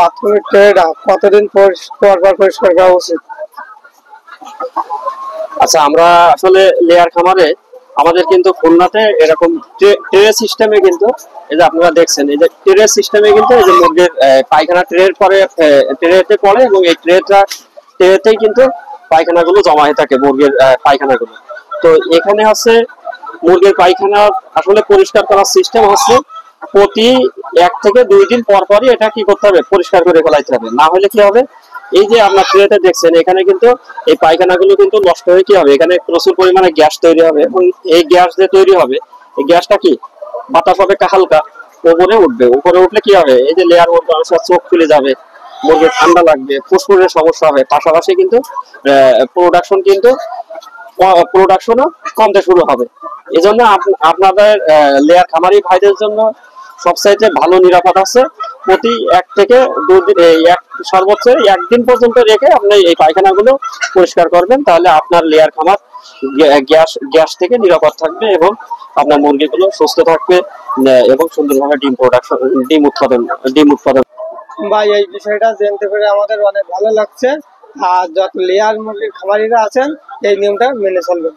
বাথরুমের ট্রেটা কতদিন পর পরিষ্কার করা উচিত? আচ্ছা, আমরা আসলে লেয়ার খামারে আমাদের কিন্তু খুলনাতে এরকম ট্রে সিস্টেমে কিন্তু এই যে আপনারা দেখছেন, এই যে ট্রে সিস্টেমে কিন্তু এই যে মুরগির পায়খানা ট্রের পরে ট্রেতে পড়ে এবং এই ট্রেতেই কিন্তু পায়খানাগুলো জমা হয়ে থাকে, মুরগির পায়খানাগুলো। তো এখানে হচ্ছে মুরগির পায়খানা আসলে পরিষ্কার করার সিস্টেম হচ্ছে প্রতি 1 থেকে 2 দিন পর পরই এটা কি করতে হবে, পরিষ্কার করে ফেলাইতে হবে। না হলে কি হবে, এই যে আপনার ট্রেতে দেখছেন এখানে কিন্তু এই পায়খানাগুলো কিন্তু নষ্ট হয়ে কি হবে, এখানে প্রচুর পরিমাণে গ্যাস তৈরি হবে এবং এই গ্যাস যে তৈরি হবে, এই গ্যাসটা কি বাতাস হবে হালকা উপরে উঠবে। উপরে উঠলে কি হবে, এই যে লেয়ার মধ্যে মানুষের চোখ খুলে যাবে, মুরগির ঠান্ডা লাগবে, ফুসফুসের সমস্যা হবে, পাশাপাশি কিন্তু প্রোডাকশনও কমতে শুরু হবে। এই জন্য আপনাদের লেয়ার খামারি ভাইদের জন্য সবচাইতে ভালো নিরাপদ আছে প্রতি 1 থেকে 2 দিন, সর্বোচ্চ 1 দিন পর্যন্ত রেখে আপনি এই পায়খানাগুলো পরিষ্কার করবেন। তাহলে আপনার লেয়ার খামার গ্যাস থেকে নিরাপদ থাকবে এবং আপনার মুরগিগুলো সুস্থ থাকবে এবং সুন্দরভাবে ডিম উৎপাদন। ভাই, এই বিষয়টা জানতে পেরে আমাদের অনেক ভালো লাগছে। আর যত লেয়ার মুরগির খামারিরা আছেন এই নিয়মটা মেনে চলবেন।